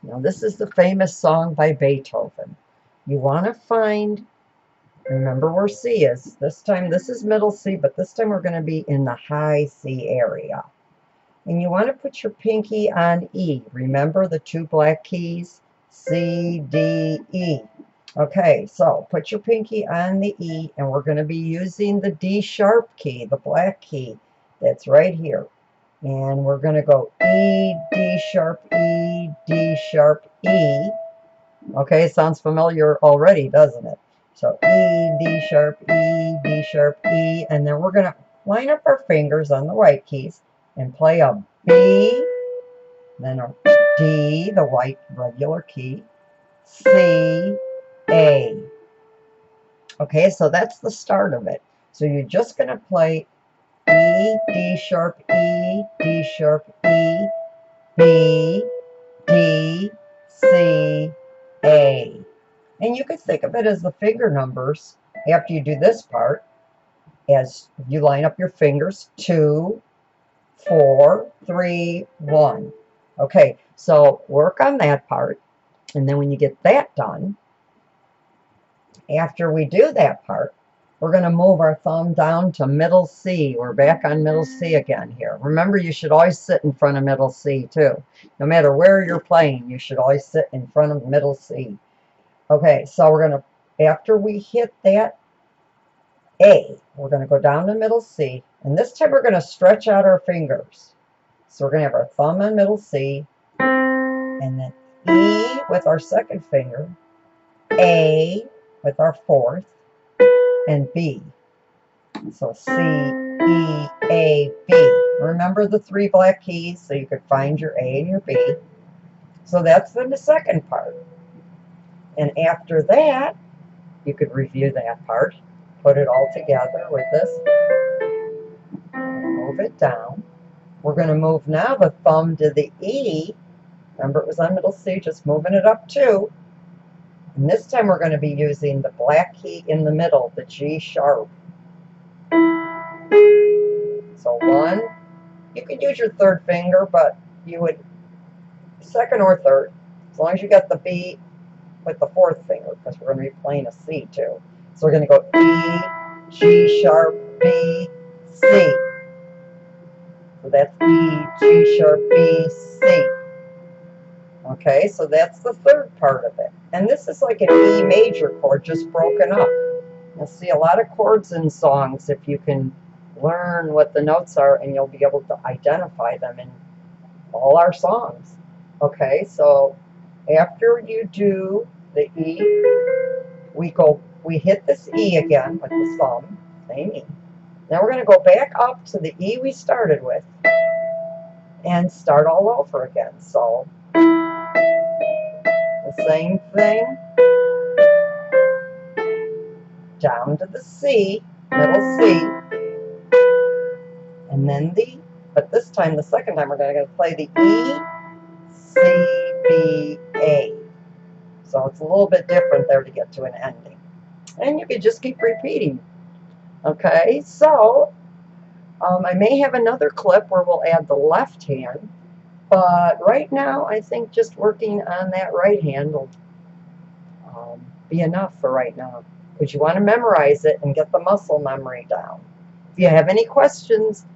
Now, this is the famous song by Beethoven. You want to find, remember where C is. This time, this is middle C, but this time we're going to be in the high C area. And you want to put your pinky on E. Remember the two black keys? C, D, E. Okay, so put your pinky on the E, and we're going to be using the D sharp key, the black key that's right here. And we're going to go E, D sharp, E, D sharp, E. Okay, sounds familiar already, doesn't it? So E, D sharp, E, D sharp, E. And then we're going to line up our fingers on the white keys and play a B, then a D, the white regular key, C, A. Okay, so that's the start of it. So you're just going to play E, D sharp, E, D sharp, E, B, D, C, A. And you could think of it as the finger numbers after you do this part, as you line up your fingers, 2, 4, 3, 1. Okay, so work on that part. And then when you get that done, after we do that part, we're going to move our thumb down to middle C. We're back on middle C again here. Remember, you should always sit in front of middle C too. No matter where you're playing, you should always sit in front of middle C. Okay, so we're going to, after we hit that A, we're going to go down to middle C. And this time we're going to stretch out our fingers. So we're going to have our thumb on middle C, and then E with our second finger, A with our fourth, and B. So C, E, A, B. Remember the three black keys so you could find your A and your B. So that's the second part. And after that, you could review that part, put it all together with this, move it down. We're going to move now the thumb to the E. Remember, it was on middle C, just moving it up too. And this time we're going to be using the black key in the middle, the G sharp. So 1, you could use your third finger, but you would, second or third, as long as you got the B with the fourth finger, because we're going to be playing a C too. So we're going to go E, G sharp, B, C. So that's E, G sharp, B, C. Okay, so that's the third part of it. And this is like an E major chord just broken up. You'll see a lot of chords in songs if you can learn what the notes are, and you'll be able to identify them in all our songs. Okay, so after you do the E, we hit this E again with the thumb, same E. Now we're going to go back up to the E we started with and start all over again. So the same thing, down to the C, middle C, and then but this time, the second time, we're going to play the E, C, B, A. So it's a little bit different there to get to an ending. And you can just keep repeating. Okay, so I may have another clip where we'll add the left hand, but right now I think just working on that right hand will be enough for right now, because you want to memorize it and get the muscle memory down. If you have any questions,